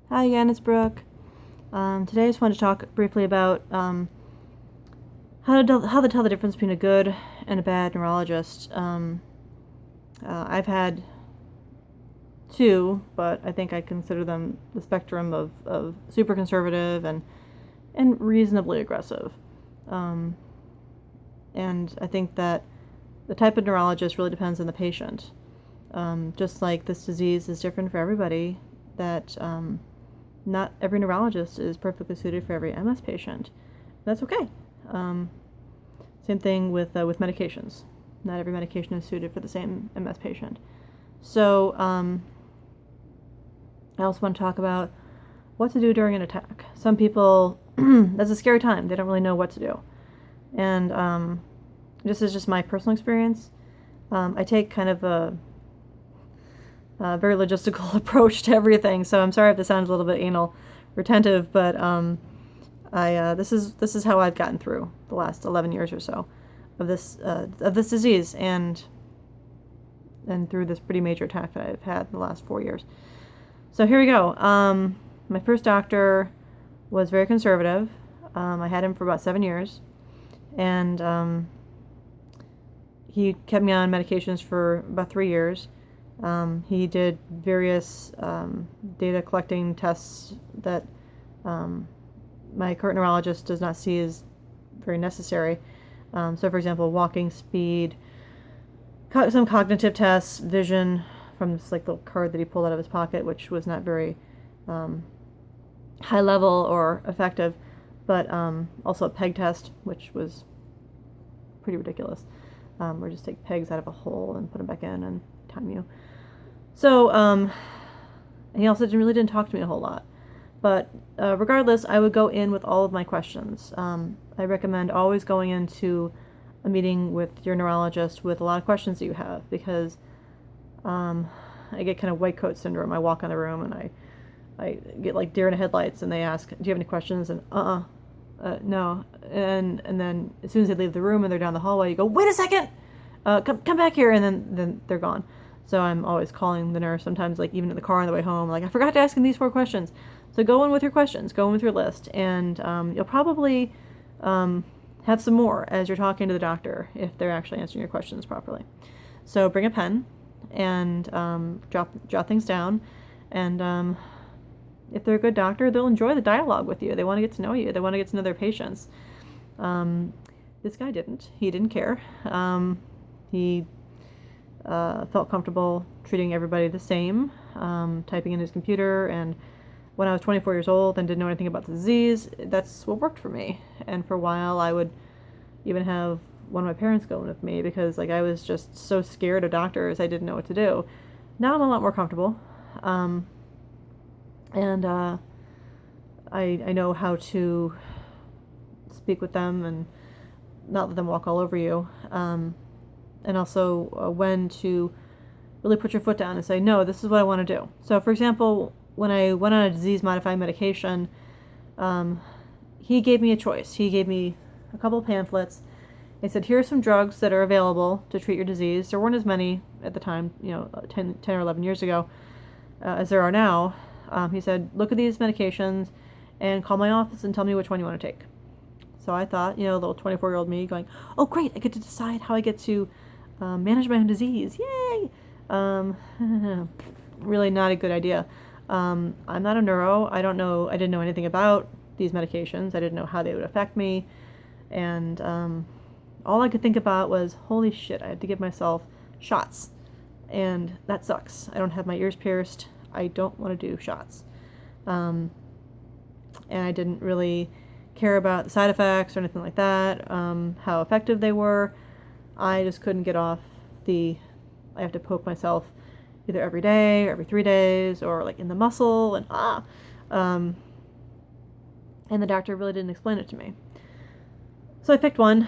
Hi again, it's Brooke. Today I just wanted to talk briefly about how to tell the difference between a good and a bad neurologist. I've had two, but I think I consider them the spectrum of super conservative and reasonably aggressive. Um, and I think that the type of neurologist really depends on the patient. Just like this disease is different for everybody, that not every neurologist is perfectly suited for every MS patient. That's okay. Um, Same thing with medications. Not every medication is suited for the same MS patient. So I also want to talk about what to do during an attack. Some people, that's a scary time. They don't really know what to do. And this is just my personal experience. I take kind of a very logistical approach to everything. So I'm sorry if this sounds a little bit anal retentive, but this is how I've gotten through the last 11 years or so of this disease and through this pretty major attack that I've had in the last 4 years. So here we go. My first doctor was very conservative. I had him for about 7 years, and he kept me on medications for about 3 years. He did various data collecting tests that my current neurologist does not see as very necessary. So, for example, walking speed, some cognitive tests, vision from this like little card that he pulled out of his pocket, which was not very high level or effective, but also a peg test, which was pretty ridiculous. Where just take pegs out of a hole and put them back in and time you. So he also didn't talk to me a whole lot. But regardless, I would go in with all of my questions. I recommend always going into a meeting with your neurologist with a lot of questions that you have, because I get kind of white coat syndrome. I walk in the room and I get like deer in the headlights, and they ask, "Do you have any questions?" And no. And then as soon as they leave the room and they're down the hallway, you go, "Wait a second, come back here," and then they're gone. So I'm always calling the nurse, sometimes like even in the car on the way home, like, I forgot to ask him these 4 questions. So go in with your questions, go in with your list, and you'll probably have some more as you're talking to the doctor if they're actually answering your questions properly. So bring a pen and jot things down, and if they're a good doctor, they'll enjoy the dialogue with you. They want to get to know you. They want to get to know their patients. This guy didn't. He didn't care. He felt comfortable treating everybody the same, typing in his computer. And when I was 24 years old and didn't know anything about the disease, that's what worked for me. And for a while, I would even have one of my parents go in with me, because like I was just so scared of doctors, I didn't know what to do. Now I'm a lot more comfortable, and I know how to speak with them and not let them walk all over you. And also when to really put your foot down and say, no, this is what I want to do. So, for example, when I went on a disease-modifying medication, he gave me a choice. He gave me a couple of pamphlets. He said, here are some drugs that are available to treat your disease. There weren't as many at the time, 10 or 11 years ago, as there are now. He said, look at these medications and call my office and tell me which one you want to take. So I thought, little 24-year-old me going, oh, great, I get to decide how I get to manage my own disease. Yay! Really not a good idea. I'm not a neuro. I didn't know anything about these medications. I didn't know how they would affect me. And all I could think about was, holy shit, I have to give myself shots. And that sucks. I don't have my ears pierced. I don't want to do shots. And I didn't really care about the side effects or anything like that, how effective they were. I just couldn't get off I have to poke myself either every day or every 3 days, or like in the muscle, and and the doctor really didn't explain it to me. So I picked one,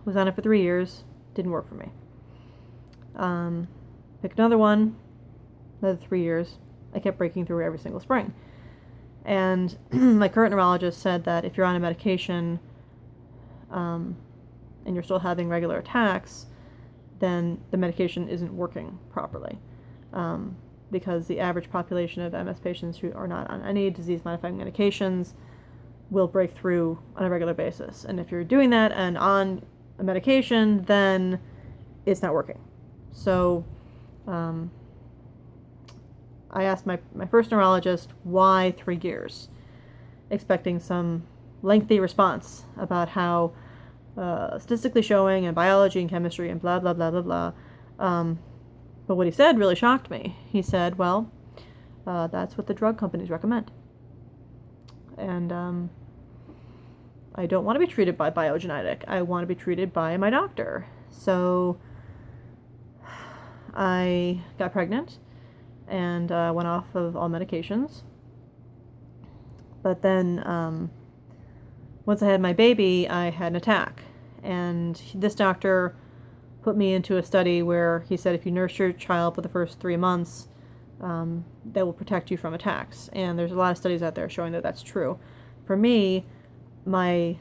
was on it for 3 years, didn't work for me. Picked another one, another 3 years. I kept breaking through every single spring. And my current neurologist said that if you're on a medication and you're still having regular attacks, then the medication isn't working properly. because the average population of MS patients who are not on any disease-modifying medications will break through on a regular basis. And if you're doing that and on a medication, then it's not working. So I asked my first neurologist, why 3 years? Expecting some lengthy response about how statistically showing and biology and chemistry and blah, blah, blah, blah, blah. But what he said really shocked me. He said, well, that's what the drug companies recommend. And I don't want to be treated by biogenetic. I want to be treated by my doctor. So I got pregnant and went off of all medications. But then once I had my baby, I had an attack. And this doctor put me into a study where he said if you nurse your child for the first 3 months, that will protect you from attacks. And there's a lot of studies out there showing that that's true. For me, my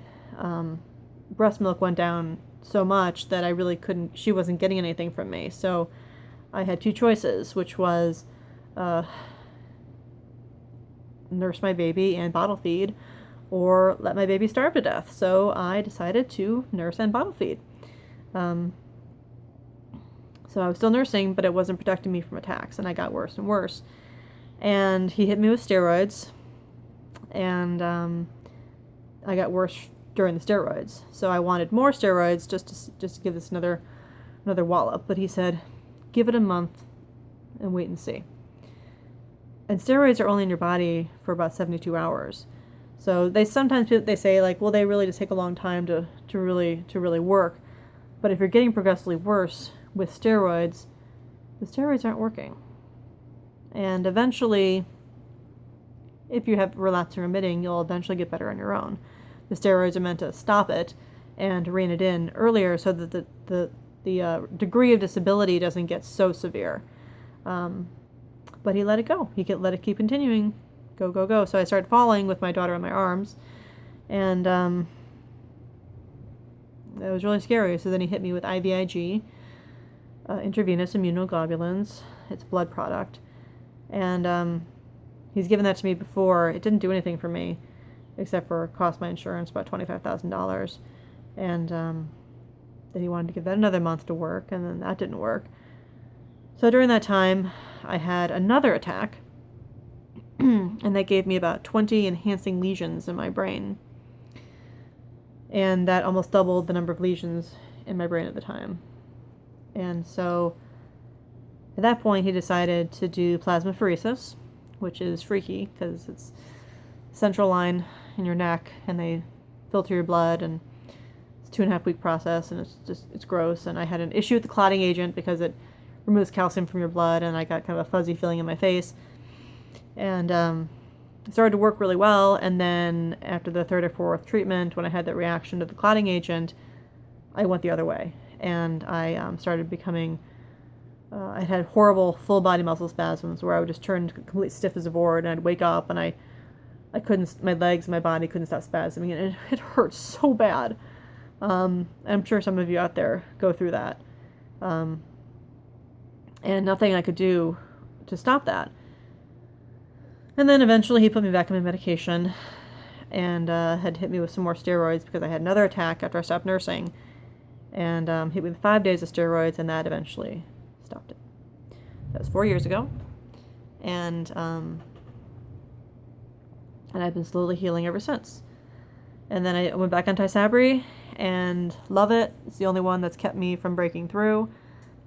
breast milk went down so much that I really couldn't, she wasn't getting anything from me. So I had 2 choices, which was nurse my baby and bottle feed, or let my baby starve to death. So I decided to nurse and bottle feed. So I was still nursing, but it wasn't protecting me from attacks, and I got worse and worse. And he hit me with steroids, and I got worse during the steroids. So I wanted more steroids just to give this another wallop. But he said, give it a month and wait and see. And steroids are only in your body for about 72 hours. So they sometimes say like, well, they really just take a long time to really work. But if you're getting progressively worse with steroids, the steroids aren't working. And eventually, if you have relapsing remitting, you'll eventually get better on your own. The steroids are meant to stop it and to rein it in earlier so that the degree of disability doesn't get so severe. But he let it go. He let it keep continuing. Go, go, go. So I started falling with my daughter in my arms. And it was really scary. So then he hit me with IVIG, intravenous immunoglobulins. It's a blood product. And he's given that to me before. It didn't do anything for me, except for cost my insurance about $25,000. And then he wanted to give that another month to work, and then that didn't work. So during that time, I had another attack, and that gave me about 20 enhancing lesions in my brain. And that almost doubled the number of lesions in my brain at the time. And so at that point, he decided to do plasmapheresis, which is freaky because it's central line in your neck, and they filter your blood, and it's a 2.5 week process, and it's gross. And I had an issue with the clotting agent because it removes calcium from your blood, and I got kind of a fuzzy feeling in my face. And it started to work really well, and then after the 3rd or 4th treatment, when I had that reaction to the clotting agent, I went the other way, and I started becoming, I had horrible full body muscle spasms where I would just turn completely stiff as a board, and I'd wake up, and I couldn't, my legs, my body couldn't stop spasming, and it hurt so bad. I'm sure some of you out there go through that. And nothing I could do to stop that. And then eventually he put me back on my medication and had hit me with some more steroids because I had another attack after I stopped nursing. And hit me with 5 days of steroids, and that eventually stopped it. That was 4 years ago. And I've been slowly healing ever since. And then I went back on Tysabri and love it. It's the only one that's kept me from breaking through.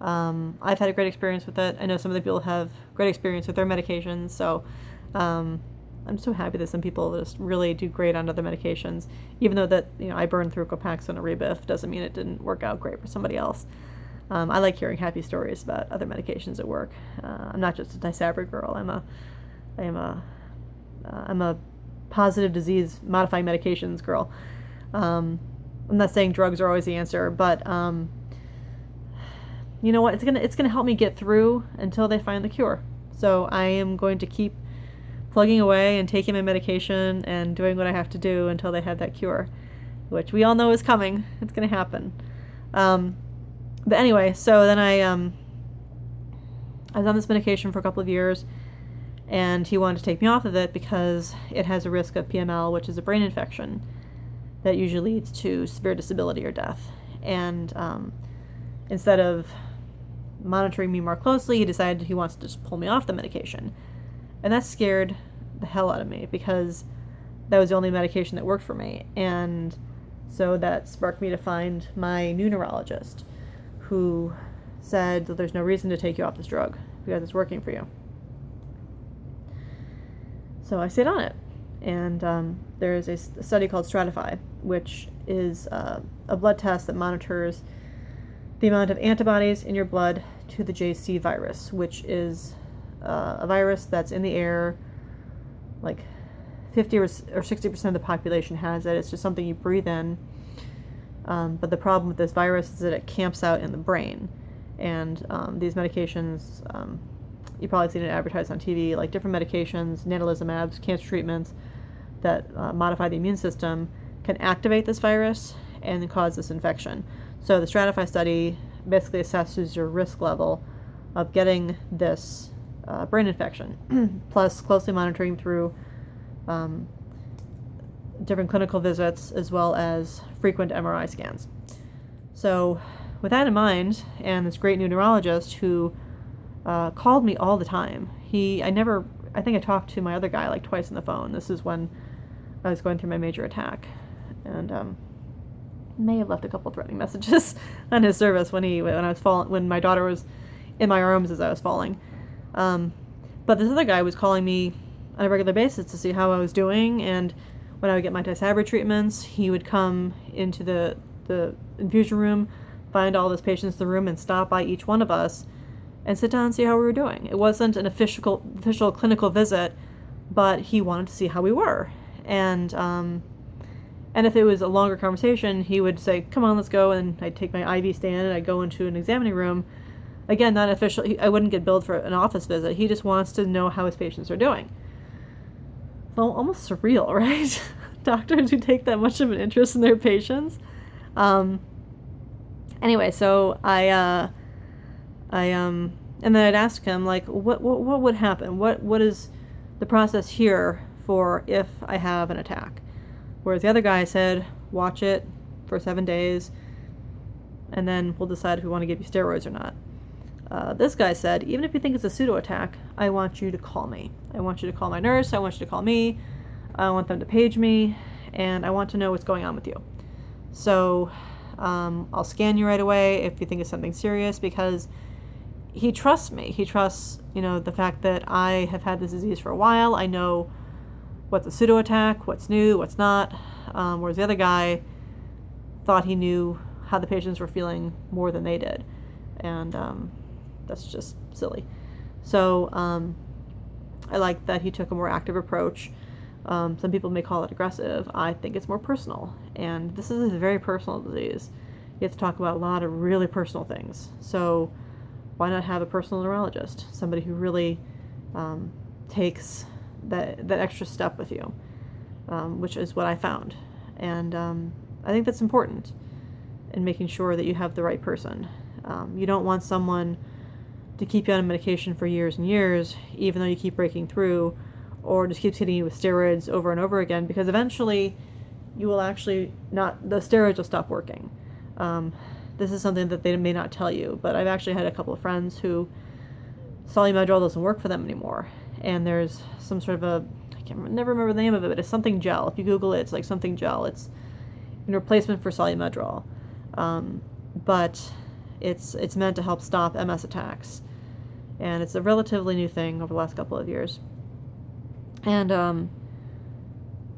I've had a great experience with it. I know some of the people have great experience with their medications, so I'm so happy that some people just really do great on other medications. Even though that, I burned through Copaxone and Rebif, doesn't mean it didn't work out great for somebody else. I like hearing happy stories about other medications that work. I'm not just a Tysabri girl. I'm a positive disease modifying medications girl. I'm not saying drugs are always the answer, but you know what? It's gonna help me get through until they find the cure. So I am going to keep plugging away and taking my medication and doing what I have to do until they have that cure, which we all know is coming. It's gonna happen. But anyway, so then I I was on this medication for a couple of years, and he wanted to take me off of it because it has a risk of PML, which is a brain infection that usually leads to severe disability or death. And instead of monitoring me more closely, he decided he wants to just pull me off the medication. And that scared the hell out of me because that was the only medication that worked for me. And so that sparked me to find my new neurologist, who said that there's no reason to take you off this drug because it's working for you. So I stayed on it. And there's a study called Stratify, which is a blood test that monitors the amount of antibodies in your blood to the JC virus, which is a virus that's in the air. Like 50 or 60% of the population has it. It's just something you breathe in. But the problem with this virus is that it camps out in the brain. And these medications, you've probably seen it advertised on TV, like different medications, natalizumabs, cancer treatments that modify the immune system, can activate this virus and cause this infection. So the Stratify study basically assesses your risk level of getting this brain infection, plus closely monitoring through different clinical visits as well as frequent MRI scans. So with that in mind, and this great new neurologist who called me all the time, I think I talked to my other guy like twice on the phone. This is when I was going through my major attack, and may have left a couple threatening messages on his service when my daughter was in my arms as I was falling. But this other guy was calling me on a regular basis to see how I was doing, and when I would get my Tysabri treatments, he would come into the infusion room, find all those patients in the room, and stop by each one of us and sit down and see how we were doing. It wasn't an official clinical visit, but he wanted to see how we were. And if it was a longer conversation, he would say, come on, let's go, and I'd take my IV stand and I'd go into an examining room. Again, not official. I wouldn't get billed for an office visit. He just wants to know how his patients are doing. So almost surreal, right? Doctors who take that much of an interest in their patients. Anyway, so and then I'd ask him, like, what would happen? What is the process here for if I have an attack? Whereas the other guy said, watch it for 7 days, and then we'll decide if we want to give you steroids or not. This guy said, even if you think it's a pseudo attack, I want you to call me. I want you to call my nurse. I want you to call me. I want them to page me, and I want to know what's going on with you. So I'll scan you right away if you think it's something serious, because he trusts me. He trusts, the fact that I have had this disease for a while. I know what's a pseudo attack, what's new, what's not. Whereas the other guy thought he knew how the patients were feeling more than they did. And that's just silly. So I like that he took a more active approach. Some people may call it aggressive. I think it's more personal. And this is a very personal disease. You have to talk about a lot of really personal things. So why not have a personal neurologist? Somebody who really takes that extra step with you, which is what I found. And I think that's important in making sure that you have the right person. You don't want someone to keep you on a medication for years and years, even though you keep breaking through, or just keeps hitting you with steroids over and over again, because eventually you will actually the steroids will stop working. This is something that they may not tell you, but I've actually had a couple of friends who solu-medrol doesn't work for them anymore. And there's some sort of never remember the name of it, but it's something gel. If you Google it, it's like something gel. It's a replacement for solu-medrol. But it's meant to help stop MS attacks. And it's a relatively new thing over the last couple of years. And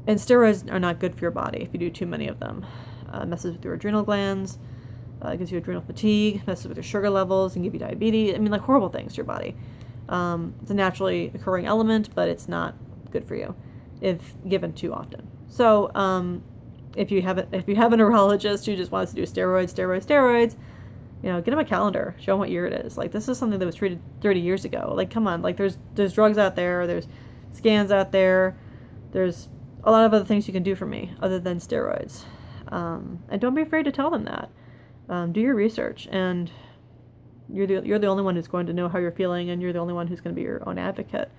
steroids are not good for your body if you do too many of them. It messes with your adrenal glands, gives you adrenal fatigue, messes with your sugar levels, and give you diabetes. I mean, like horrible things to your body. It's a naturally occurring element, but it's not good for you if given too often. So if you have a neurologist who just wants to do steroids, get him a calendar, show him what year it is. Like, this is something that was treated 30 years ago. Like, come on, like there's drugs out there, there's scans out there, there's a lot of other things you can do for me other than steroids. And don't be afraid to tell them that. Do your research and you're the only one who's going to know how you're feeling, and you're the only one who's going to be your own advocate.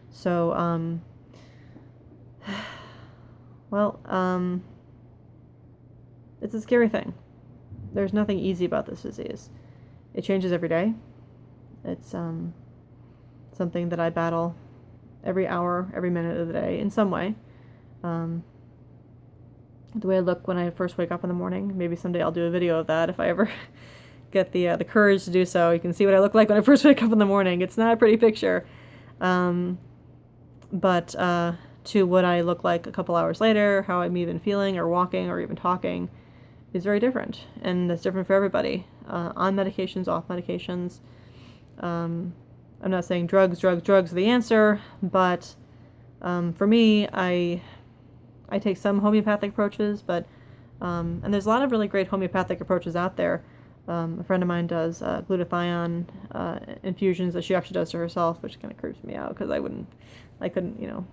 So, it's a scary thing. There's nothing easy about this disease. It changes every day. It's something that I battle every hour, every minute of the day in some way. The way I look when I first wake up in the morning. Maybe someday I'll do a video of that if I ever get the courage to do so. You can see what I look like when I first wake up in the morning. It's not a pretty picture. But to what I look like a couple hours later, how I'm even feeling or walking or even talking is very different. And it's different for everybody. On medications, off medications. I'm not saying drugs are the answer, but for me, I take some homeopathic approaches, but and there's a lot of really great homeopathic approaches out there. A friend of mine does glutathione infusions that she actually does to herself, which kind of creeps me out because I couldn't,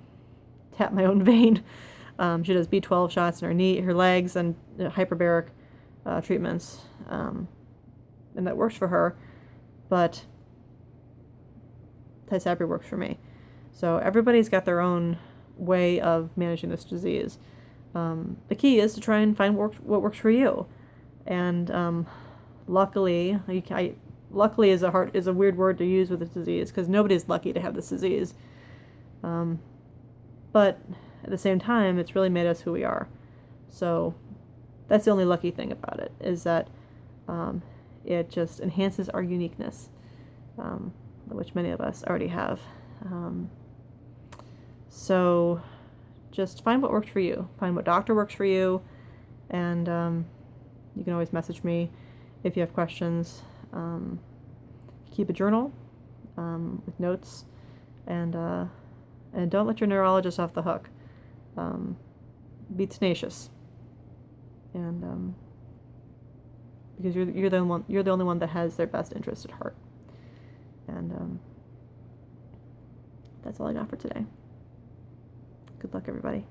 tap my own vein. She does B12 shots in her legs, and hyperbaric treatments, and that works for her. But Tysabri works for me. So everybody's got their own way of managing this disease. The key is to try and find what works for you. And luckily is a weird word to use with this disease because nobody's lucky to have this disease. But at the same time, it's really made us who we are. So that's the only lucky thing about it, is that it just enhances our uniqueness, which many of us already have. So just find what works for you. Find what doctor works for you. And you can always message me if you have questions. Keep a journal with notes. And don't let your neurologist off the hook. Be tenacious. And because you're the only one that has their best interest at heart. And that's all I got for today. Good luck, everybody.